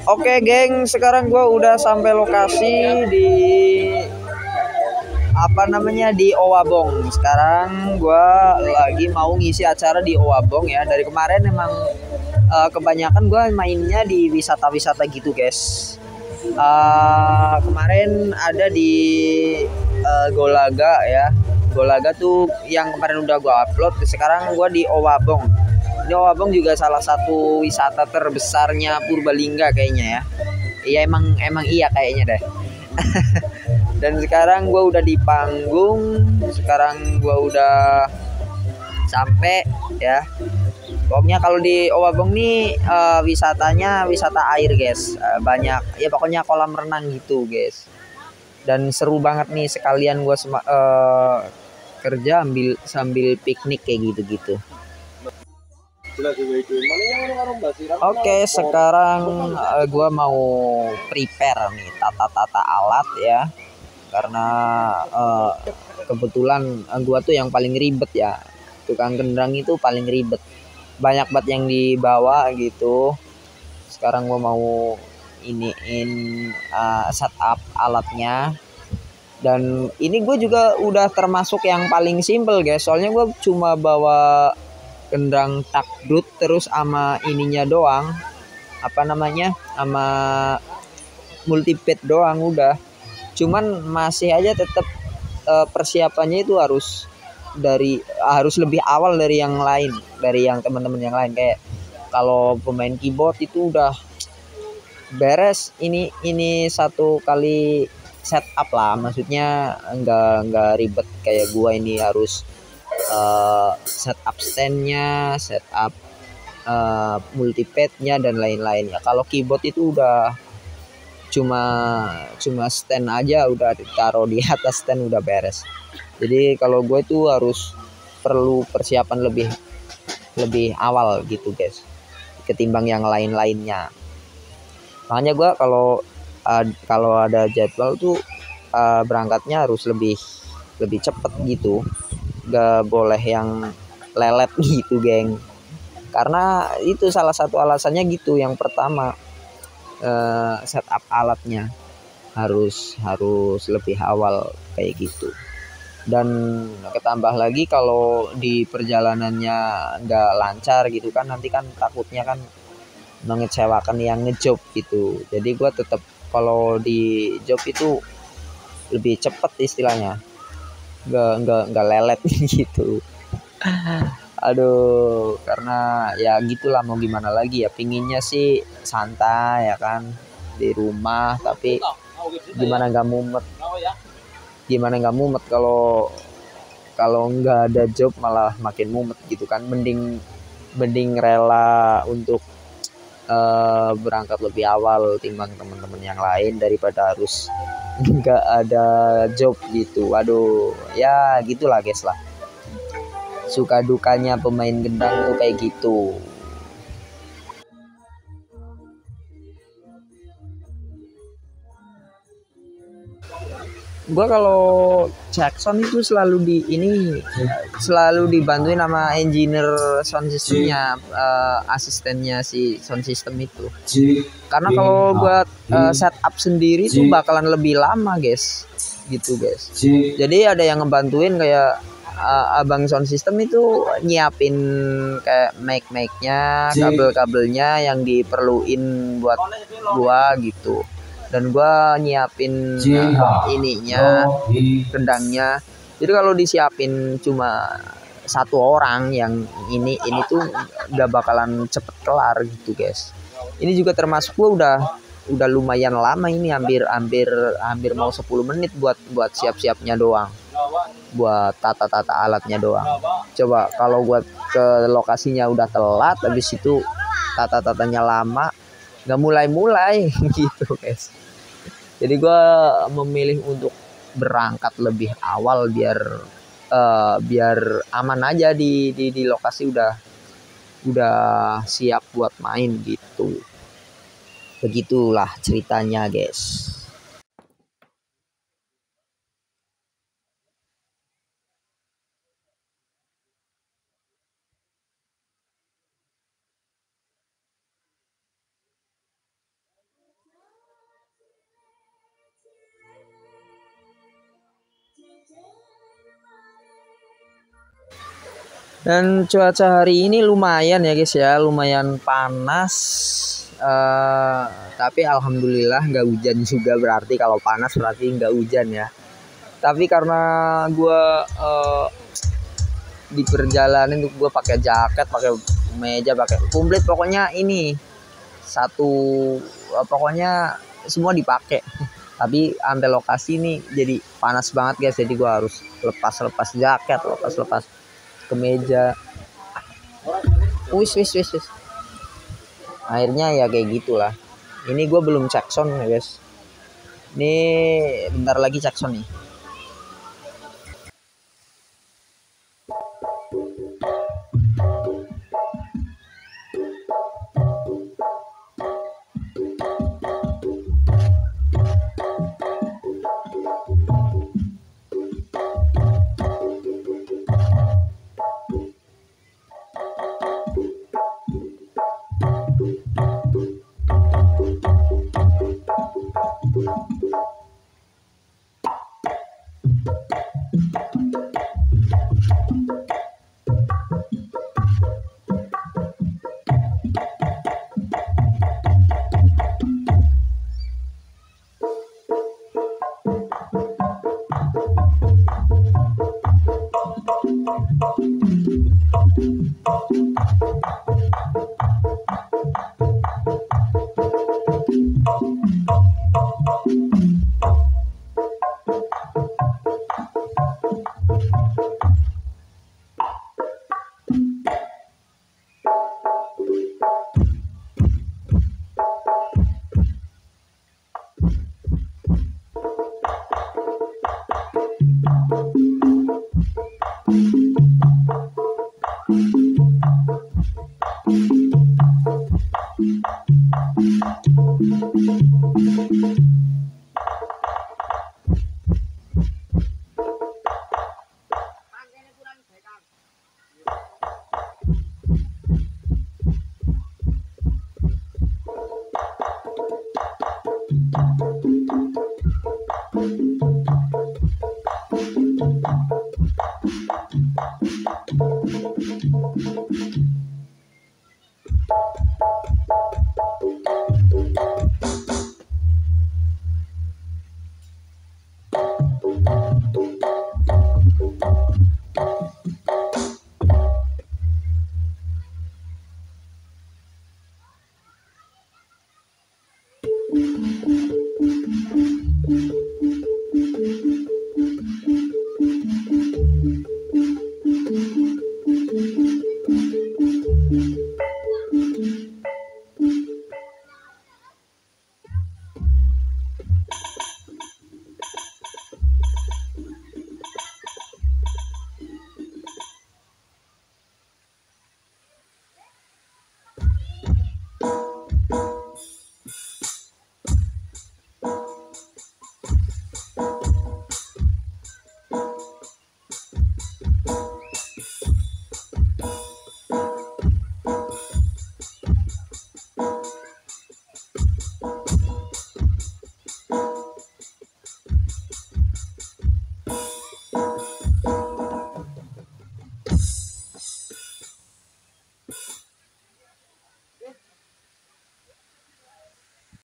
Oke, geng, sekarang gue udah sampai lokasi di apa namanya di Owabong. Sekarang gue lagi mau ngisi acara di Owabong ya. Dari kemarin emang kebanyakan gue mainnya di wisata-wisata gitu, guys. Kemarin ada di Golaga ya. Golaga tuh yang kemarin udah gue upload. Sekarang gue di Owabong. Ini Owabong juga salah satu wisata terbesarnya Purbalingga kayaknya ya. Iya, emang iya kayaknya deh. Dan sekarang gue udah di panggung, sekarang gue udah sampai ya. Pokoknya kalau di Owabong nih wisatanya wisata air, guys. Banyak ya, pokoknya kolam renang gitu, guys. Dan seru banget nih, sekalian gue kerja sambil piknik kayak gitu-gitu. Oke, sekarang gue mau prepare nih tata-tata alat ya, karena kebetulan gue tuh yang paling ribet ya, tukang kendaraan itu paling ribet, banyak banget yang dibawa gitu. Sekarang gue mau iniin setup alatnya, dan ini gue juga udah termasuk yang paling simple, guys, soalnya gue cuma bawa kendang takdut terus sama ininya doang, apa namanya, sama multipad doang udah. Cuman masih aja tetap persiapannya itu harus lebih awal dari yang lain, dari yang teman-teman yang lain. Kayak kalau pemain keyboard itu udah beres ini satu kali setup lah, maksudnya enggak ribet kayak gua ini harus setup standnya, setup multipadnya dan lain-lain ya. Kalau keyboard itu udah cuma cuma stand aja, udah ditaruh di atas stand udah beres. Jadi kalau gue itu harus perlu persiapan lebih lebih awal gitu, guys, ketimbang yang lain-lainnya. Makanya gue kalau ada jadwal tuh berangkatnya harus lebih lebih cepet gitu, gak boleh yang lelet gitu, geng. Karena itu salah satu alasannya gitu. Yang pertama, setup alatnya harus harus lebih awal kayak gitu. Dan ketambah lagi kalau di perjalanannya nggak lancar gitu kan, nanti kan takutnya kan mengecewakan yang ngejob gitu. Jadi gue tetap kalau di job itu lebih cepet istilahnya, nggak lelet gitu. Aduh, karena ya gitulah, mau gimana lagi ya, pinginnya sih santai ya kan di rumah, tapi gimana nggak mumet, kalau kalau nggak ada job malah makin mumet gitu kan. Mending rela untuk berangkat lebih awal timbang teman-teman yang lain daripada harus nggak ada job gitu. Aduh, ya gitulah, guys lah, suka dukanya pemain gendang tuh kayak gitu. Gua kalau Jackson itu selalu dibantuin sama engineer sound systemnya, asistennya si sound system itu. Karena kalau buat setup sendiri tuh bakalan lebih lama, guys, gitu, guys. Jadi ada yang ngebantuin, kayak abang sound system itu nyiapin kayak mic-nya, kabel-kabelnya yang diperluin buat gua gitu. Dan gua nyiapin ininya, gendangnya. Jadi kalau disiapin cuma satu orang yang ini tuh udah bakalan cepet kelar gitu, guys. Ini juga termasuk gua udah lumayan lama ini, hampir hampir hampir mau 10 menit buat siap-siapnya doang, buat tata-tata alatnya doang. Coba kalau buat ke lokasinya udah telat, habis itu tata-tatanya lama, nggak mulai-mulai gitu, guys. Jadi gue memilih untuk berangkat lebih awal biar aman aja di lokasi, udah siap buat main gitu. Begitulah ceritanya, guys. Dan cuaca hari ini lumayan ya guys ya, lumayan panas. Tapi alhamdulillah nggak hujan juga, berarti kalau panas berarti nggak hujan ya. Tapi karena gue di perjalanan tuh gue pakai jaket, pakai meja, pakai komplit, pokoknya ini satu, pokoknya semua dipakai. Tapi sampai lokasi ini jadi panas banget guys, jadi gue harus lepas jaket, lepas kemeja. Wis. Akhirnya ya kayak gitulah. Ini gue belum cek sound ya guys. Ini bentar lagi cek sound nih.